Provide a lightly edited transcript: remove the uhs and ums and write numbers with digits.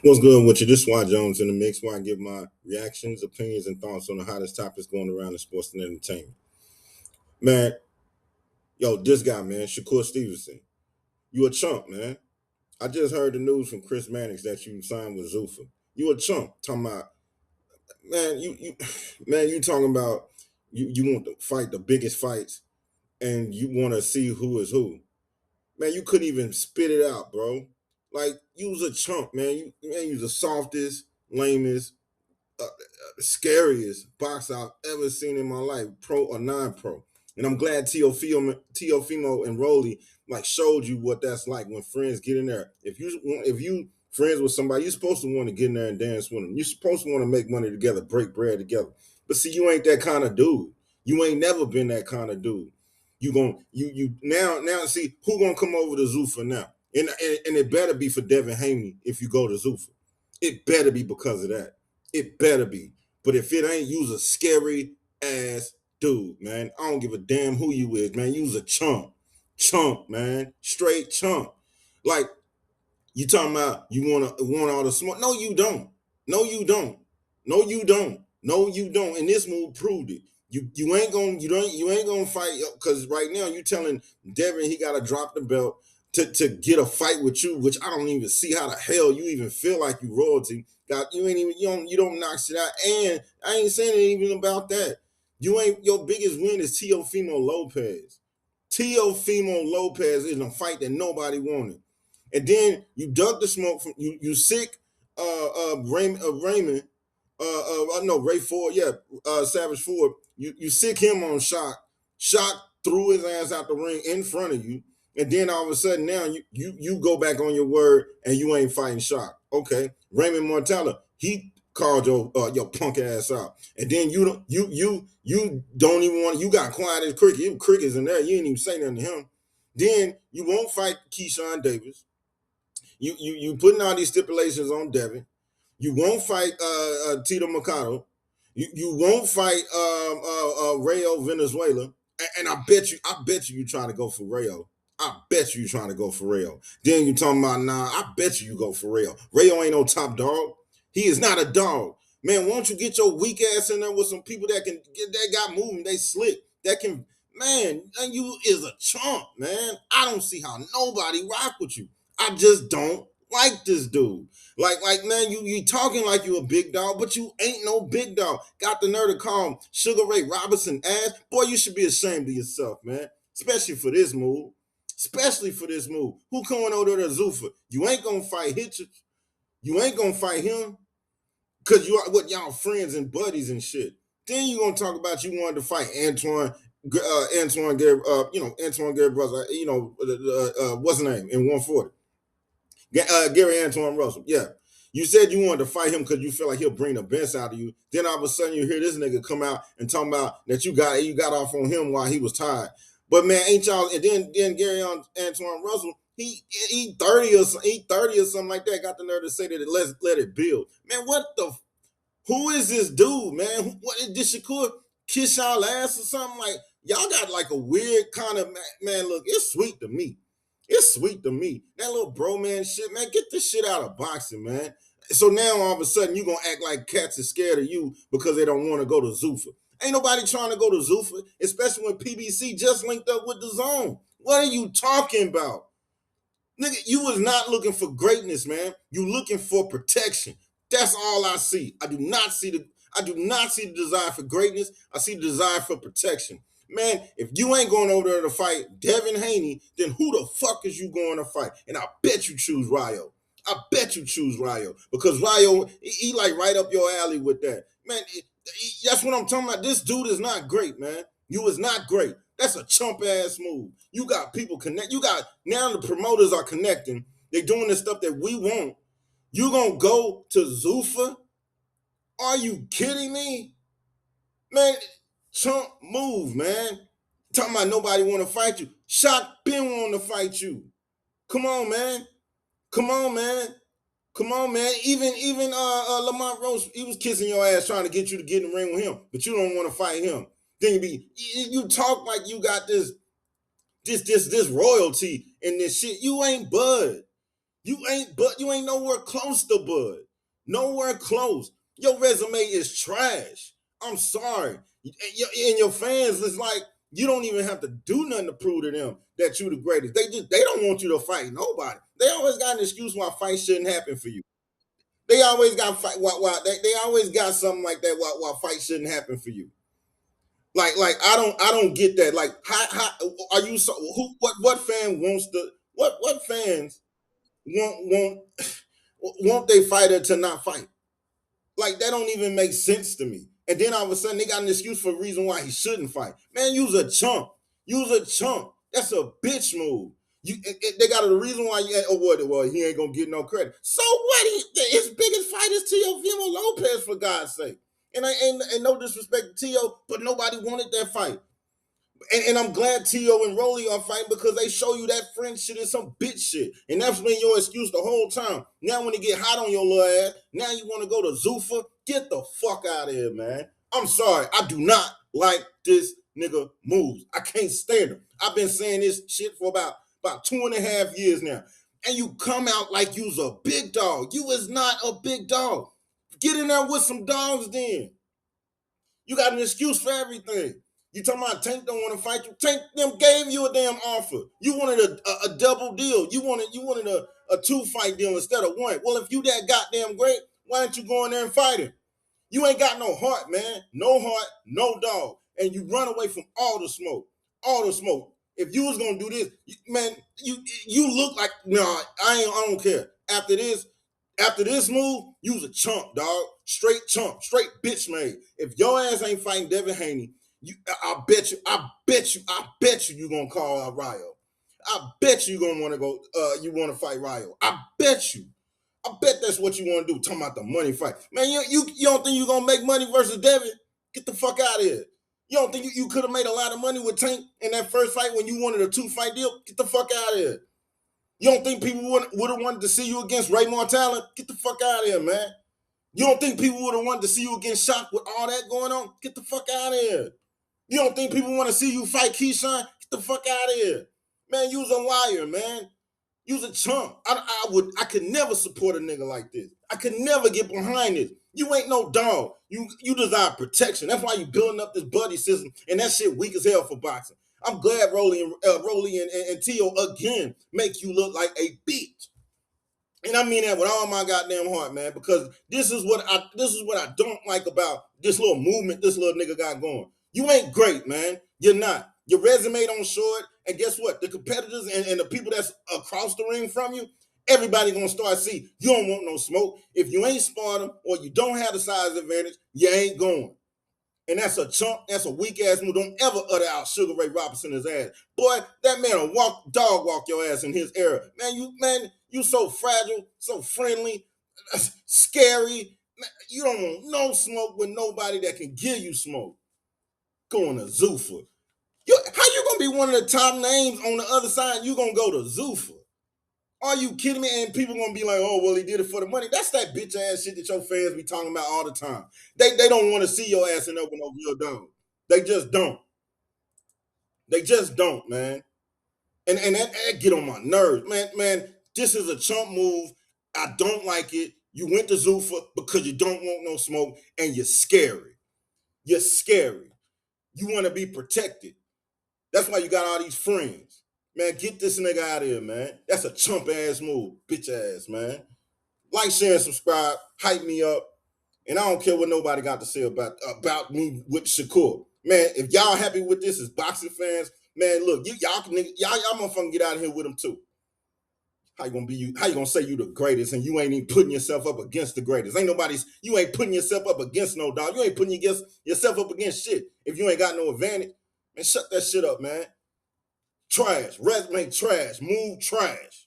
What's good with you? This is Why Jones in the mix, where I give my reactions, opinions, and thoughts on the hottest topics going around in sports and entertainment. Man, yo, this guy, man, Shakur Stevenson, you a chump, man. I just heard the news from Chris Mannix that you signed with Zuffa. You a chump. Talking about, man, you man, you talking about you want to fight the biggest fights and you want to see who is who. Man, you couldn't even spit it out, bro. Like, you was a chump, man. You was the softest, lamest, scariest box I've ever seen in my life, pro or non-pro. And I'm glad Teofimo and Rolly like showed you what that's like when friends get in there. If you friends with somebody, you're supposed to want to get in there and dance with them. You're supposed to want to make money together, break bread together. But see, you ain't that kind of dude. You ain't never been that kind of dude. You now see who gonna come over to Zuffa now, and it better be for Devin Haney if you go to Zuffa. It better be because of that. It better be. But if it ain't, you's a scary ass dude, man. I don't give a damn who you is, man. You's a chump. Chump, man. Straight chump. Like, you talking about you want all the smoke. No, you don't. No, you don't. No, you don't. No, you don't. And this move proved it. You ain't gonna you ain't gonna fight because right now you telling Devin he gotta drop the belt to get a fight with you, which I don't even see how the hell you even feel like you royalty. God, you don't knock shit out. And I ain't saying even about that. You ain't your biggest win is Teofimo Lopez. Teofimo Lopez is a fight that nobody wanted. And then you dug the smoke from you sick Raymond no Ray Ford, yeah, Savage Ford. You sick him on Shock. Shock threw his ass out the ring in front of you, and then all of a sudden now you go back on your word and you ain't fighting Shock. Okay, Raymond Mortella, he called your punk ass out, and then you don't even want, you got quiet as cricket. You crickets in there, you ain't even say nothing to him. Then you won't fight Keyshawn Davis. You putting all these stipulations on Devin. You won't fight Tito Mercado. You won't fight Rayo Venezuela. And I bet you trying to go for Rayo. I bet you trying to go for Rayo. Then you talking about, nah, I bet you go for Rayo. Rayo ain't no top dog. He is not a dog. Man, why don't you get your weak ass in there with some people that can get that got moving, they slick, that can, man, and you is a chump, man. I don't see how nobody rock with you. I just don't like this dude. Like man, you talking like you a big dog, but you ain't no big dog. Got the nerve to call him Sugar Ray Robinson ass. Boy, you should be ashamed of yourself, man. Especially for this move. Especially for this move. Who coming over to Zuffa? You ain't gonna fight Hitchens. You ain't gonna fight him. Cause you are what y'all friends and buddies and shit. Then you gonna talk about you wanted to fight Antoine Gary, Antoine Gary brother, what's his name in 140? Gary Antoine Russell. Yeah. You said you wanted to fight him because you feel like he'll bring the best out of you. Then all of a sudden you hear this nigga come out and talking about that you got off on him while he was tired. But man, ain't y'all? And then Gary Antoine Russell, he 30 or something like that. Got the nerve to say that let's let it build. Man, what the? Who is this dude, man? What did Shakur kiss y'all ass or something? Like, y'all got like a weird kind of, man. Look, it's sweet to me. It's sweet to me. That little bro man shit, man. Get this shit out of boxing, man. So now all of a sudden you gonna act like cats are scared of you because they don't want to go to Zuffa. Ain't nobody trying to go to Zuffa, especially when PBC just linked up with the Zone. What are you talking about? Nigga, you was not looking for greatness, man. You looking for protection. That's all I see. I do not see the desire for greatness. I see the desire for protection. Man, if you ain't going over there to fight Devin Haney, then who the fuck is you going to fight? And I bet you choose Rayo. I bet you choose Rayo. Because Rayo, he like right up your alley with that. Man, that's what I'm talking about. This dude is not great, man. You is not great. That's a chump ass move. You got people connect. You got now the promoters are connecting. They're doing the stuff that we want. You gonna go to Zuffa? Are you kidding me? Man, Chump Move, man. Talking about nobody want to fight you. Shock been wanting to fight you. Come on, man. Come on, man. Come on, man. Even Lamont Rose, he was kissing your ass trying to get you to get in the ring with him, but you don't want to fight him. Then you talk like you got this royalty in this shit. You ain't bud. You ain't nowhere close to Bud. Nowhere close. Your resume is trash. I'm sorry. And your fans is like, you don't even have to do nothing to prove to them that you the greatest. They don't want you to fight nobody. They always got an excuse why fights shouldn't happen for you. They always got fight why they always got something like that why fights shouldn't happen for you. Like I don't get that. Like how are you so who what fan wants to what fans want want they fighter to not fight? Like that don't even make sense to me. And then all of a sudden they got an excuse for a reason why he shouldn't fight. Man, use a chump. Use a chump. That's a bitch move. They got a reason why you oh what well he ain't gonna get no credit. So what? His biggest fight is Teofimo Lopez for God's sake. And I ain't no disrespect to Tio, but nobody wanted that fight. And I'm glad T.O. and Rolly are fighting because they show you that friend shit is some bitch shit. And that's been your excuse the whole time. Now when it get hot on your little ass, now you want to go to Zuffa? Get the fuck out of here, man. I'm sorry. I do not like this nigga moves. I can't stand him. I've been saying this shit for about 2.5 years now. And you come out like you's a big dog. You is not a big dog. Get in there with some dogs then. You got an excuse for everything. You talking about Tank don't want to fight you? Tank them gave you a damn offer. You wanted a double deal. You wanted a 2-fight deal instead of 1. Well, if you that goddamn great, why don't you go in there and fight him? You ain't got no heart, man. No heart, no dog. And you run away from all the smoke. All the smoke. If you was gonna do this, man, you look like I don't care. After this move, you's a chump, dog. Straight chump, straight bitch made. If your ass ain't fighting Devin Haney, I bet you gonna call out Ryo. I bet you gonna want to go. You want to fight Ryo. I bet you. I bet that's what you want to do. Talking about the money fight, man. You don't think you gonna make money versus Devin? Get the fuck out of here. You don't think you could have made a lot of money with Tank in that first fight when you wanted a 2-fight deal? Get the fuck out of here. You don't think people would have wanted to see you against Ray Martellin? Get the fuck out of here, man. You don't think people would have wanted to see you against Shock with all that going on? Get the fuck out of here. You don't think people want to see you fight Keyshawn? Get the fuck out of here. Man, you's a liar, man. You's a chump. I could never support a nigga like this. I could never get behind this. You ain't no dog. You desire protection. That's why you building up this buddy system, and that shit weak as hell for boxing. I'm glad Rolly and Tio again make you look like a bitch. And I mean that with all my goddamn heart, man, because this is what I don't like about this little movement this little nigga got going. You ain't great, man. You're not. Your resume don't show it. And guess what? The competitors and the people that's across the ring from you, everybody gonna start see you don't want no smoke. If you ain't Sparta or you don't have the size advantage, you ain't going. And that's a chump, that's a weak ass move. Don't ever utter out Sugar Ray Robinson his ass. Boy, that man will dog walk your ass in his era. Man, you so fragile, so friendly, scary. Man, you don't want no smoke with nobody that can give you smoke. Going to Zuffa. How you gonna be one of the top names on the other side? You gonna go to Zuffa? Are you kidding me? And people gonna be like, oh, well, he did it for the money. That's that bitch ass shit that your fans be talking about all the time. They don't want to see your ass in open over your dome. They just don't. They just don't, man. And that get on my nerves. Man, this is a chump move. I don't like it. You went to Zuffa because you don't want no smoke and you're scary. You're scary. You want to be protected. That's why you got all these friends. Man, get this nigga out of here, man. That's a chump ass move, bitch ass, man. Like, share, and subscribe. Hype me up. And I don't care what nobody got to say about me with Shakur. Man, if y'all happy with this as boxing fans, man, look, y'all motherfucking get out of here with them too. How you gonna say you the greatest and you ain't even putting yourself up against the greatest? You ain't putting yourself up against no dog. You ain't putting yourself up against shit. If you ain't got no advantage, man, shut that shit up, man. Trash. Resume trash. Move trash.